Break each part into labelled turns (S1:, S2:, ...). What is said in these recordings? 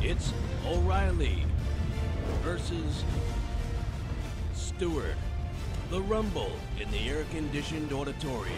S1: It's O'Reilly versus Stewart. The Rumble in the Air-Conditioned Auditorium.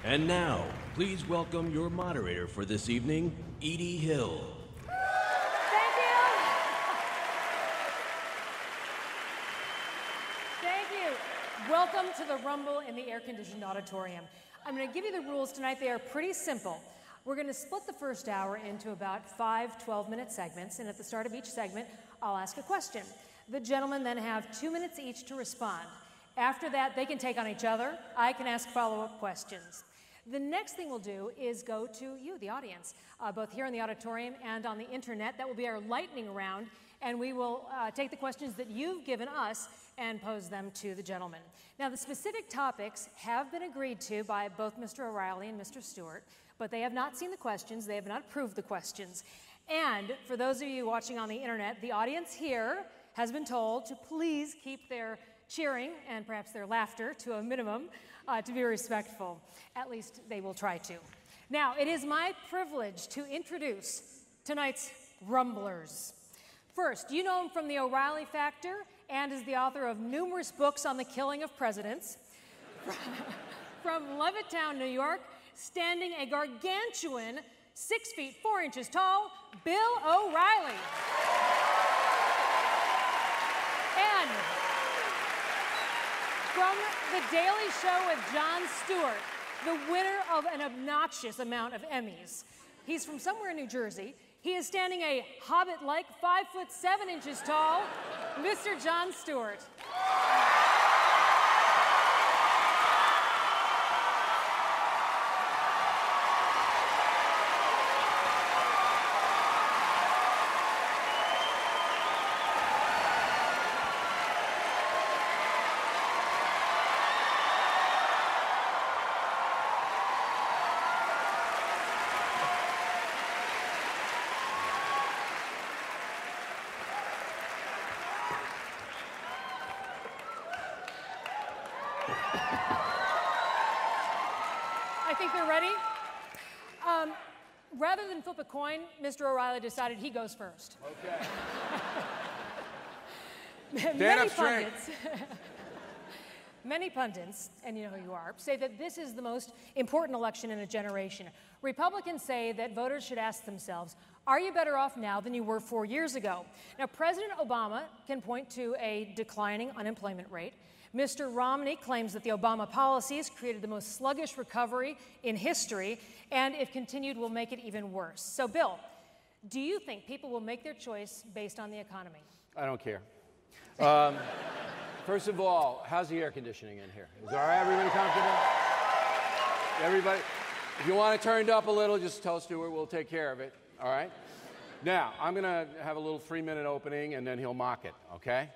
S1: And now, please welcome your moderator for this evening, Edie Hill.
S2: Thank you. Thank you. Welcome to the Rumble in the Air-Conditioned Auditorium. I'm going to give you the rules tonight. They are pretty simple. We're going to split the first hour into about 5 12-minute segments, and at the start of each segment, I'll ask a question. The gentlemen then have 2 minutes each to respond. After that, they can take on each other. I can ask follow-up questions. The next thing we'll do is go to you, the audience, both here in the auditorium and on the internet. That will be our lightning round, and we will take the questions that you've given us and pose them to the gentlemen. Now, the specific topics have been agreed to by both Mr. O'Reilly and Mr. Stewart, but they have not seen the questions. They have not approved the questions. And for those of you watching on the internet, the audience here has been told to please keep their cheering and perhaps their laughter to a minimum, to be respectful. At least they will try to. Now, it is my privilege to introduce tonight's Rumblers. First, you know him from the O'Reilly Factor and is the author of numerous books on the killing of presidents. From Levittown, New York, standing a gargantuan 6 feet 4 inches tall, Bill O'Reilly. And from The Daily Show with Jon Stewart, the winner of an obnoxious amount of Emmys. He's from somewhere in New Jersey. He is standing a hobbit-like 5 foot 7 inches tall, Mr. Jon Stewart. I think they're ready. Rather than flip a coin, Mr. O'Reilly decided he goes first.
S3: Okay.
S2: Many pundits, and you know who you are, say that this is the most important election in a generation. Republicans say that voters should ask themselves, are you better off now than you were 4 years ago? Now, President Obama can point to a declining unemployment rate. Mr. Romney claims that the Obama policies created the most sluggish recovery in history, and if continued, will make it even worse. So, Bill, do you think people will make their choice based on the economy?
S3: I don't care. First of all, how's the air conditioning in here? Is all right, everybody comfortable? Everybody, if you want it turned up a little, just tell Stewart, we'll take care of it, all right? Now, I'm going to have a little 3-minute opening, and then he'll mock it, okay?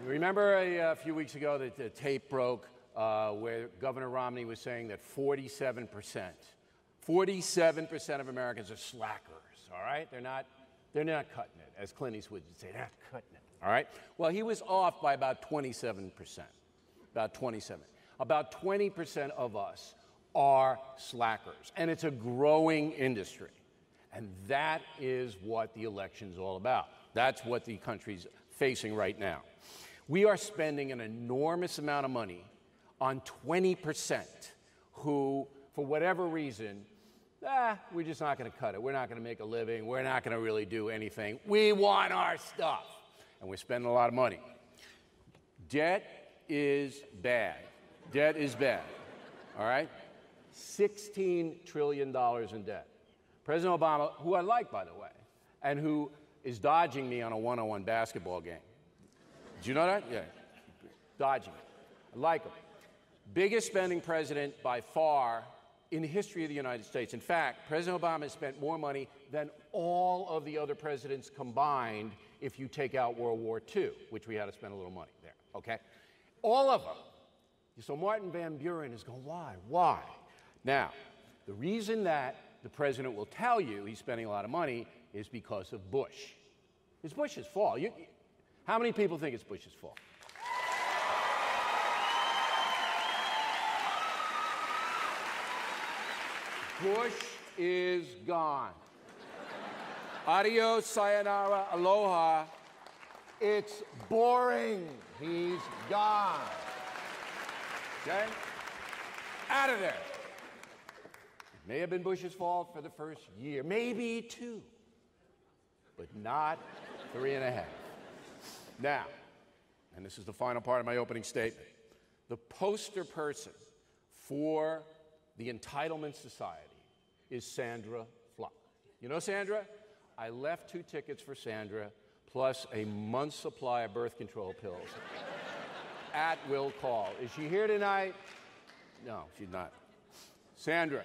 S3: Remember a few weeks ago that the tape broke where Governor Romney was saying that 47% of Americans are slackers, all right? They're not cutting it, as Clint Eastwood would say, they're not cutting it, all right? Well, he was off by about 27%, about 27. About 20% of us are slackers, and it's a growing industry. And that is what the election's all about. That's what the country's facing right now. We are spending an enormous amount of money on 20% who, for whatever reason, we're just not going to cut it. We're not going to make a living. We're not going to really do anything. We want our stuff. And we're spending a lot of money. Debt is bad. Debt is bad. All right? $16 trillion in debt. President Obama, who I like, by the way, and who is dodging me on a one-on-one basketball game. Did you know that? Yeah. Dodging it. I like him. Biggest spending president by far in the history of the United States. In fact, President Obama has spent more money than all of the other presidents combined if you take out World War II, which we had to spend a little money there, okay? All of them. So Martin Van Buren is going, why? Why? Now, the reason that the president will tell you he's spending a lot of money is because of Bush. It's Bush's fault. How many people think it's Bush's fault? Bush is gone. Adios, sayonara, aloha. It's boring. He's gone. Okay? Out of there. It may have been Bush's fault for the first year, maybe 2, but not 3.5. Now, and this is the final part of my opening statement, the poster person for the entitlement society is Sandra Fluck. You know Sandra? I left 2 tickets for Sandra, plus a month's supply of birth control pills at will call. Is she here tonight? No, she's not. Sandra,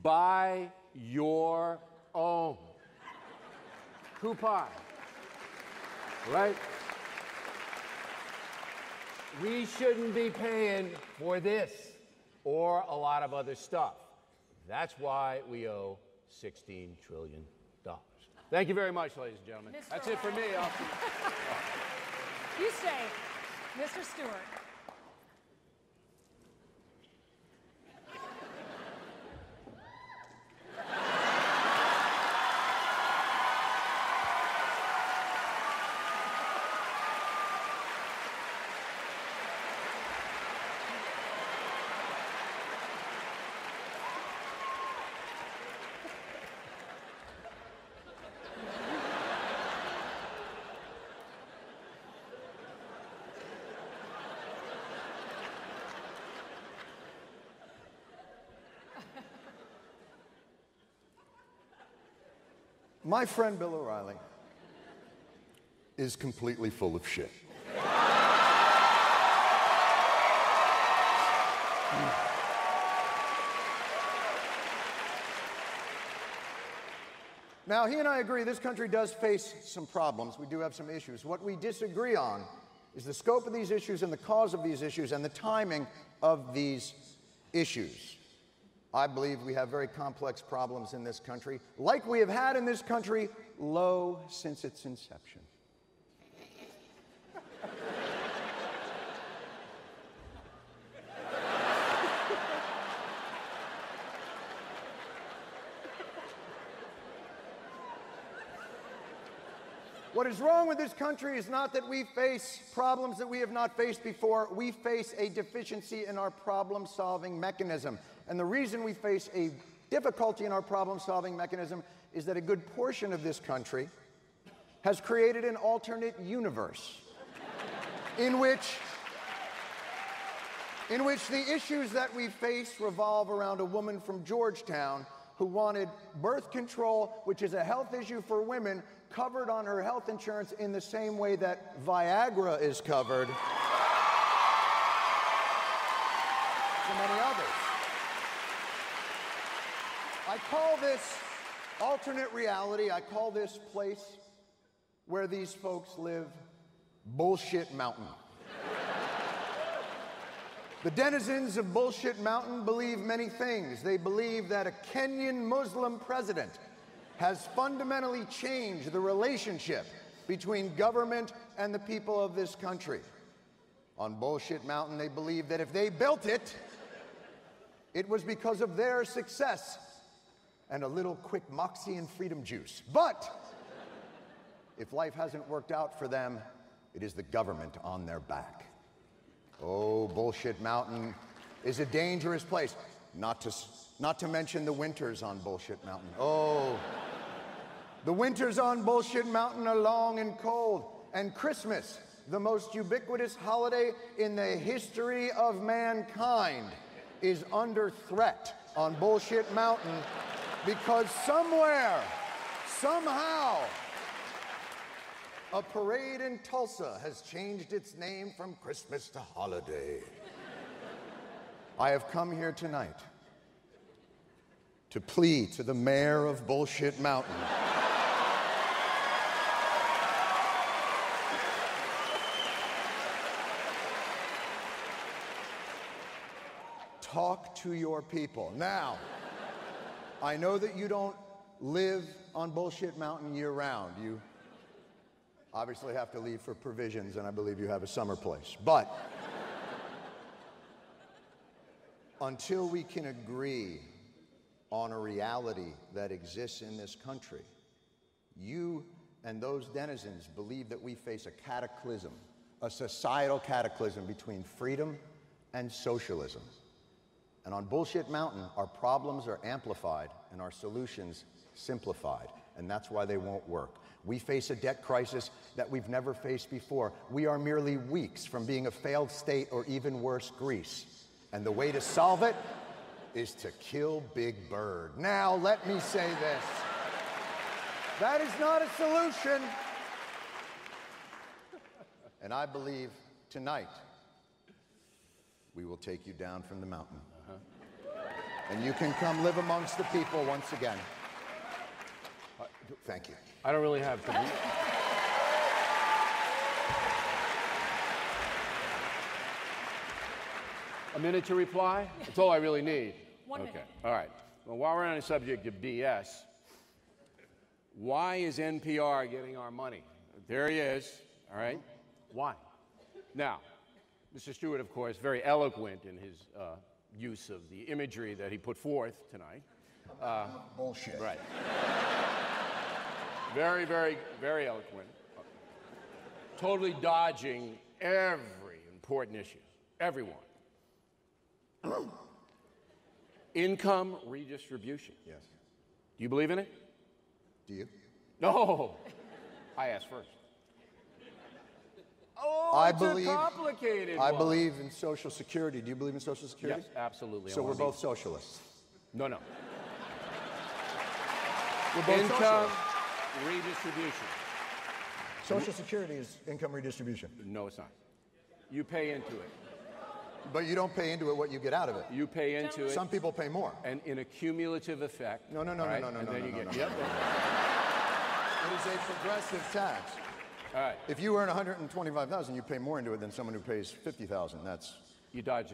S3: buy your own coupon, right? We shouldn't be paying for this or a lot of other stuff. That's why we owe $16 trillion. Thank you very much, ladies and gentlemen.
S2: Mr.
S3: That's it for me.
S2: You stay. Mr. Stewart.
S4: My friend Bill O'Reilly is completely full of shit. Now, he and I agree this country does face some problems. We do have some issues. What we disagree on is the scope of these issues and the cause of these issues and the timing of these issues. I believe we have very complex problems in this country, like we have had in this country low since its inception. What is wrong with this country is not that we face problems that we have not faced before. We face a deficiency in our problem-solving mechanism. And the reason we face a difficulty in our problem-solving mechanism is that a good portion of this country has created an alternate universe in which the issues that we face revolve around a woman from Georgetown who wanted birth control, which is a health issue for women, covered on her health insurance in the same way that Viagra is covered for many others. I call this alternate reality, I call this place where these folks live Bullshit Mountain. The denizens of Bullshit Mountain believe many things. They believe that a Kenyan Muslim president has fundamentally changed the relationship between government and the people of this country. On Bullshit Mountain, they believe that if they built it, it was because of their success and a little quick moxie and freedom juice. But if life hasn't worked out for them, it is the government on their back. Oh, Bullshit Mountain is a dangerous place. Not to mention the winters on Bullshit Mountain. Oh, the winters on Bullshit Mountain are long and cold. And Christmas, the most ubiquitous holiday in the history of mankind, is under threat on Bullshit Mountain because somewhere, somehow, a parade in Tulsa has changed its name from Christmas to holiday. I have come here tonight to plead to the mayor of Bullshit Mountain talk to your people. Now, I know that you don't live on Bullshit Mountain year-round. You obviously have to leave for provisions, and I believe you have a summer place. But until we can agree on a reality that exists in this country. You and those denizens believe that we face a cataclysm, a societal cataclysm between freedom and socialism. And on Bullshit Mountain, our problems are amplified and our solutions simplified, and that's why they won't work. We face a debt crisis that we've never faced before. We are merely weeks from being a failed state or even worse, Greece. And the way to solve it is to kill Big Bird. Now, let me say this. That is not a solution. And I believe tonight we will take you down from the mountain. And you can come live amongst the people once again. Thank you.
S3: I don't really have to. A minute to reply? That's all I really need.
S2: 1 minute.
S3: Okay. All right. Well, while we're on the subject of BS, why is NPR getting our money? There he is. All right. Why? Now, Mr. Stewart, of course, very eloquent in his use of the imagery that he put forth tonight.
S4: Bullshit.
S3: Right. Very, very, very eloquent. Totally dodging every important issue. Everyone. Income redistribution.
S4: Yes.
S3: Do you believe in it?
S4: Do you?
S3: No. I asked first. Oh,
S4: I
S3: it's
S4: believe,
S3: a complicated
S4: I
S3: one.
S4: believe in Social Security. Do you believe in Social Security?
S3: Yes, absolutely.
S4: So we're both socialists.
S3: No, no.
S4: We're both
S3: Income
S4: socialists.
S3: redistribution.
S4: Social Security is income redistribution.
S3: No, it's not. You pay into it.
S4: But you don't pay into it what you get out of it.
S3: You pay into it.
S4: Some people pay more.
S3: And in a cumulative effect.
S4: No,
S3: all right, and then you get. Yep.
S4: It is a progressive tax.
S3: All right.
S4: If you earn $125,000, you pay more into it than someone who pays $50,000. That's
S3: You dodge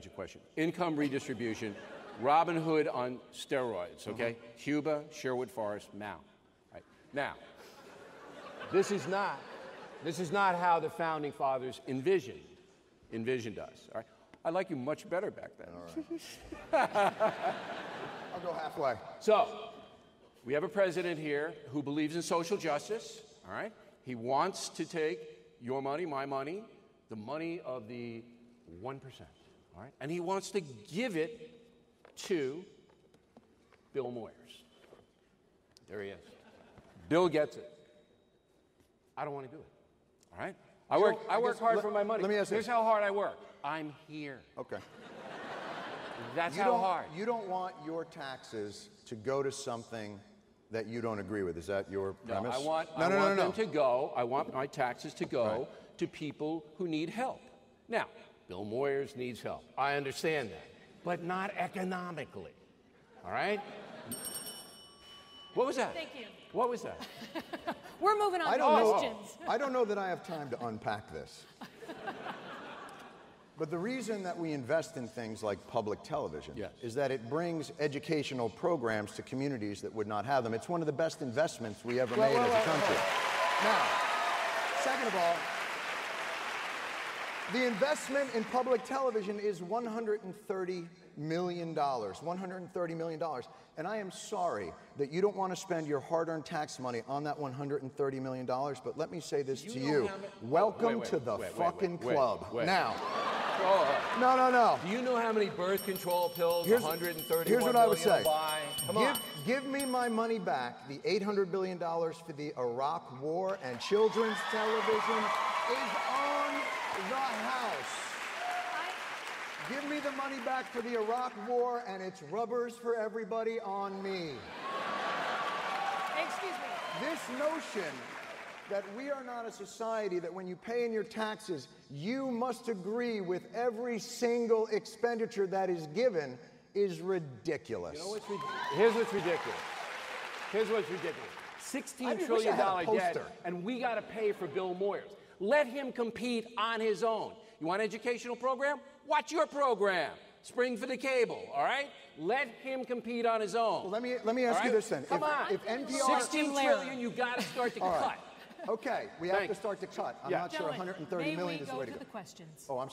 S3: a question. Income redistribution, Robin Hood on steroids, okay? Cuba, Sherwood Forest, Mao. Right. Now, this is not how the founding fathers envisioned us. All right. I like you much better back then.
S4: all right. I'll go halfway.
S3: So, we have a president here who believes in social justice, all right? He wants to take your money, my money, the money of the 1%, all right? And he wants to give it to Bill Moyers. There he is. Bill gets it. I don't want to do it, all right? I work hard for my money.
S4: Let me ask you
S3: Here's
S4: this.
S3: how hard I work. I'm here.
S4: Okay.
S3: That's how hard.
S4: You don't want your taxes to go to something that you don't agree with. Is that your premise?
S3: I want them to go. I want my taxes to go to people who need help. Now, Bill Moyers needs help. I understand that, but not economically. All right? What was that?
S2: Thank you.
S3: What was that?
S2: We're moving on
S4: I
S2: to
S4: don't
S2: questions.
S4: know. I don't know that I have time to unpack this. But the reason that we invest in things like public television is that it brings educational programs to communities that would not have them. It's one of the best investments we ever made as a country. Now, second of all, the investment in public television is $130 million. $130 million. And I am sorry that you don't want to spend your hard-earned tax money on that $130 million, but let me say this to you. Welcome to the fucking club. Now, no.
S3: Do you know how many birth control pills
S4: Here's
S3: 131
S4: what I would say.
S3: buy? Come on.
S4: Give me my money back. The $800 billion for the Iraq War and children's television is on the house. Give me the money back for the Iraq War and it's rubbers for everybody on me.
S2: Excuse me.
S4: This notion that we are not a society that when you pay in your taxes, you must agree with every single expenditure that is given is ridiculous.
S3: You know what's Here's what's ridiculous. Here's what's ridiculous. $16 trillion debt, and we got to pay for Bill Moyers. Let him compete on his own. You want an educational program? Watch your program. Spring for the cable, all right? Let him compete on his own.
S4: Well, let me ask you this then.
S3: Come on.
S4: If NPR...
S3: $16 trillion, you got to start to cut.
S4: Okay, we have to start to cut. I'm not sure
S2: Gentlemen,
S4: $130 million is the way to
S2: may we go
S4: go.
S2: to the questions?
S4: Oh, I'm